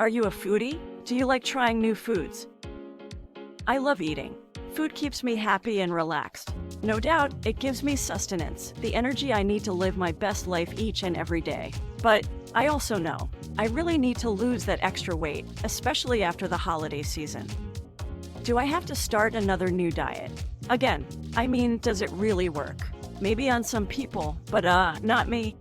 Are you a foodie? Do you like trying new foods? I love eating. Food keeps me happy and relaxed. No doubt, it gives me sustenance, the energy I need to live my best life each and every day. But I also know, I really need to lose that extra weight, especially after the holiday season. Do I have to start another new diet? Again, I mean, does it really work? Maybe on some people, but not me.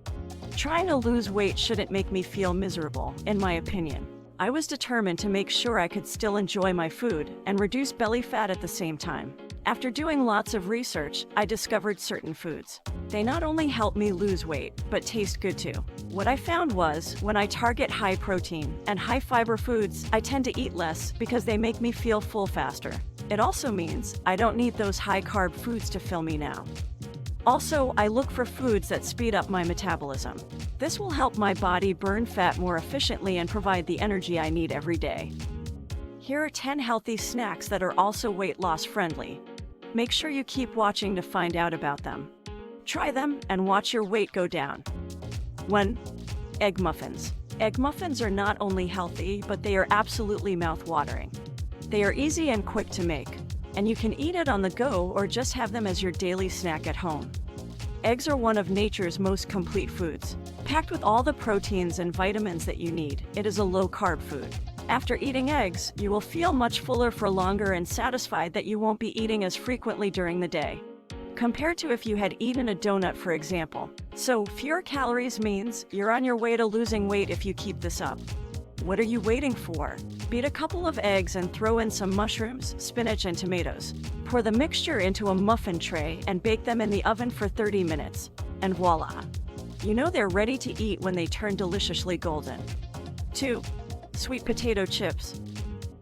Trying to lose weight shouldn't make me feel miserable, in my opinion. I was determined to make sure I could still enjoy my food and reduce belly fat at the same time. After doing lots of research, I discovered certain foods. They not only help me lose weight, but taste good too. What I found was, when I target high protein and high fiber foods, I tend to eat less because they make me feel full faster. It also means I don't need those high carb foods to fill me now. Also, I look for foods that speed up my metabolism. This will help my body burn fat more efficiently and provide the energy I need every day. Here are 10 healthy snacks that are also weight loss friendly. Make sure you keep watching to find out about them. Try them and watch your weight go down. 1. Egg muffins. Egg muffins are not only healthy, but they are absolutely mouth-watering. They are easy and quick to make, and you can eat it on the go or just have them as your daily snack at home. Eggs are one of nature's most complete foods. Packed with all the proteins and vitamins that you need, it is a low-carb food. After eating eggs, you will feel much fuller for longer and satisfied that you won't be eating as frequently during the day, compared to if you had eaten a donut, for example. So, fewer calories means you're on your way to losing weight if you keep this up. What are you waiting for? Beat a couple of eggs and throw in some mushrooms, spinach, and tomatoes. Pour the mixture into a muffin tray and bake them in the oven for 30 minutes. And voila! You know they're ready to eat when they turn deliciously golden. 2. Sweet potato chips.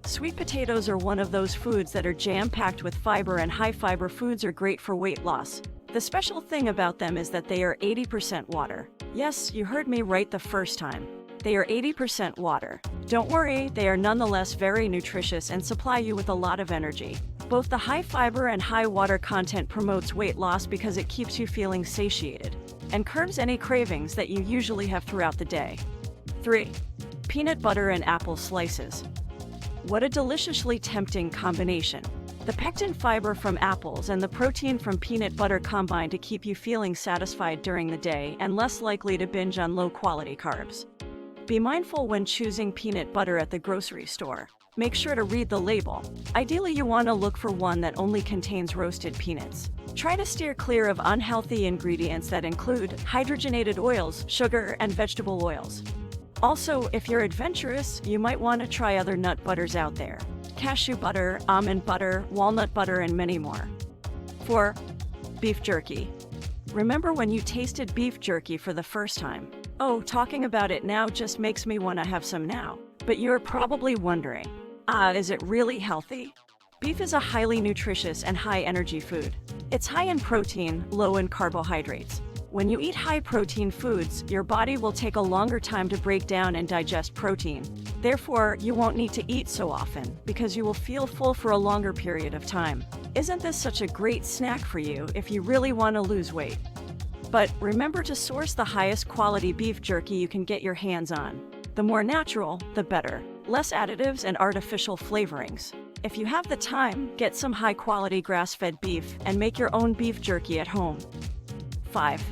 Sweet potatoes are one of those foods that are jam-packed with fiber, and high-fiber foods are great for weight loss. The special thing about them is that they are 80% water. Yes, you heard me right the first time. They are 80% water. Don't worry, they are nonetheless very nutritious and supply you with a lot of energy. Both the high fiber and high water content promotes weight loss because it keeps you feeling satiated and curbs any cravings that you usually have throughout the day. 3. Peanut butter and apple slices. What a deliciously tempting combination. The pectin fiber from apples and the protein from peanut butter combine to keep you feeling satisfied during the day and less likely to binge on low-quality carbs. Be mindful when choosing peanut butter at the grocery store. Make sure to read the label. Ideally, you want to look for one that only contains roasted peanuts. Try to steer clear of unhealthy ingredients that include hydrogenated oils, sugar, and vegetable oils. Also, if you're adventurous, you might want to try other nut butters out there. Cashew butter, almond butter, walnut butter, and many more. 4. Beef jerky. Remember when you tasted beef jerky for the first time? Oh, talking about it now just makes me want to have some now. But you're probably wondering, is it really healthy? Beef is a highly nutritious and high-energy food. It's high in protein, low in carbohydrates. When you eat high-protein foods, your body will take a longer time to break down and digest protein. Therefore, you won't need to eat so often because you will feel full for a longer period of time. Isn't this such a great snack for you if you really want to lose weight? But remember to source the highest quality beef jerky you can get your hands on. The more natural, the better. Less additives and artificial flavorings. If you have the time, get some high-quality grass-fed beef and make your own beef jerky at home. 5.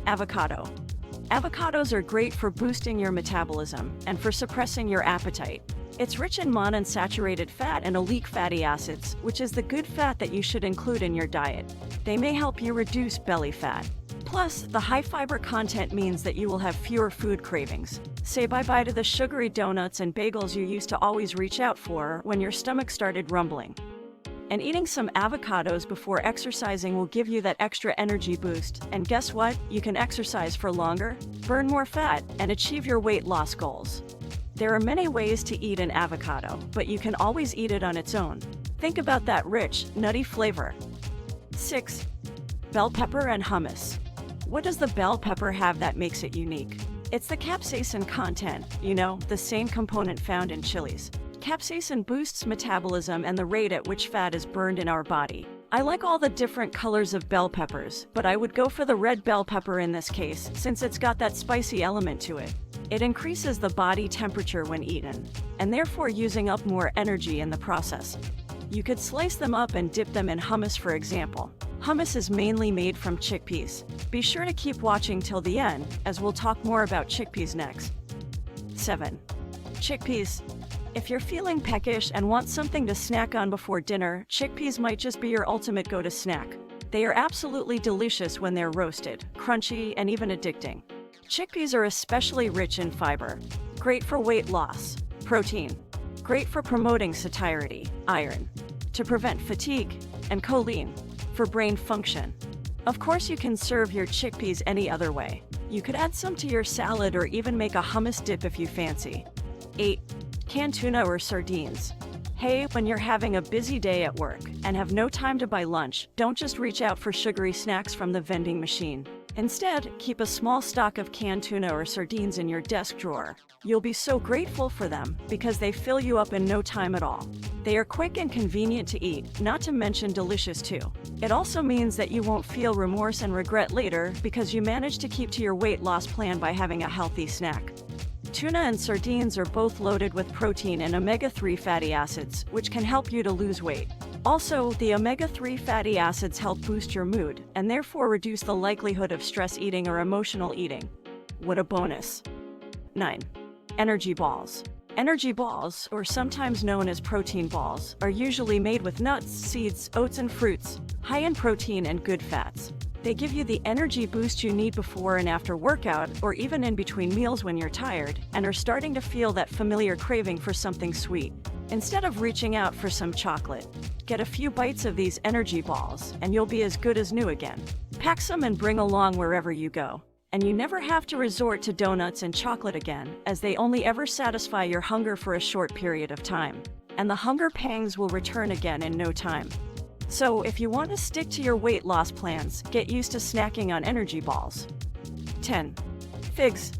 Avocado. Avocados are great for boosting your metabolism and for suppressing your appetite. It's rich in monounsaturated fat and oleic fatty acids, which is the good fat that you should include in your diet. They may help you reduce belly fat. Plus, the high fiber content means that you will have fewer food cravings. Say bye-bye to the sugary donuts and bagels you used to always reach out for when your stomach started rumbling. And eating some avocados before exercising will give you that extra energy boost. And guess what? You can exercise for longer, burn more fat, and achieve your weight loss goals. There are many ways to eat an avocado, but you can always eat it on its own. Think about that rich, nutty flavor. 6. Bell pepper and hummus. What does the bell pepper have that makes it unique? It's the capsaicin content, the same component found in chilies. Capsaicin boosts metabolism and the rate at which fat is burned in our body. I like all the different colors of bell peppers, but I would go for the red bell pepper in this case, since it's got that spicy element to it. It increases the body temperature when eaten, and therefore using up more energy in the process. You could slice them up and dip them in hummus, for example. Hummus is mainly made from chickpeas. Be sure to keep watching till the end, as we'll talk more about chickpeas next. 7. Chickpeas. If you're feeling peckish and want something to snack on before dinner, chickpeas might just be your ultimate go-to snack. They are absolutely delicious when they're roasted, crunchy, and even addicting. Chickpeas are especially rich in fiber, great for weight loss, protein, great for promoting satiety, iron, to prevent fatigue, and choline, for brain function. Of course, you can serve your chickpeas any other way. You could add some to your salad or even make a hummus dip if you fancy. 8. Canned tuna or sardines. Hey, when you're having a busy day at work and have no time to buy lunch, don't just reach out for sugary snacks from the vending machine. Instead, keep a small stock of canned tuna or sardines in your desk drawer. You'll be so grateful for them because they fill you up in no time at all. They are quick and convenient to eat, not to mention delicious too. It also means that you won't feel remorse and regret later because you managed to keep to your weight loss plan by having a healthy snack. Tuna and sardines are both loaded with protein and omega-3 fatty acids, which can help you to lose weight. Also, the omega-3 fatty acids help boost your mood and therefore reduce the likelihood of stress eating or emotional eating. What a bonus! 9. Energy balls. Energy balls, or sometimes known as protein balls, are usually made with nuts, seeds, oats, and fruits, high in protein and good fats. They give you the energy boost you need before and after workout, or even in between meals when you're tired and are starting to feel that familiar craving for something sweet. Instead of reaching out for some chocolate, get a few bites of these energy balls and you'll be as good as new again. Pack some and bring along wherever you go. And you never have to resort to donuts and chocolate again, as they only ever satisfy your hunger for a short period of time. And the hunger pangs will return again in no time. So if you want to stick to your weight loss plans, get used to snacking on energy balls. 10. Figs.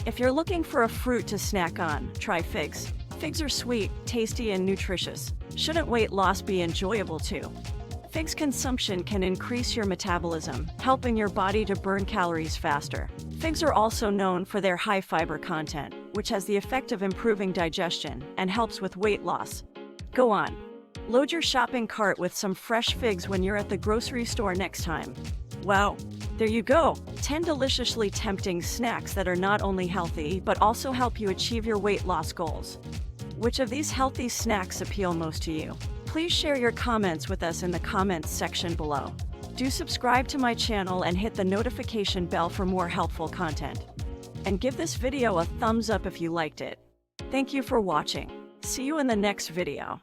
If you're looking for a fruit to snack on, try figs. Figs are sweet, tasty, and nutritious. Shouldn't weight loss be enjoyable too? Figs consumption can increase your metabolism, helping your body to burn calories faster. Figs are also known for their high fiber content, which has the effect of improving digestion and helps with weight loss. Go on. Load your shopping cart with some fresh figs when you're at the grocery store next time. Wow, there you go! 10 deliciously tempting snacks that are not only healthy, but also help you achieve your weight loss goals. Which of these healthy snacks appeal most to you? Please share your comments with us in the comments section below. Do subscribe to my channel and hit the notification bell for more helpful content. And give this video a thumbs up if you liked it. Thank you for watching. See you in the next video.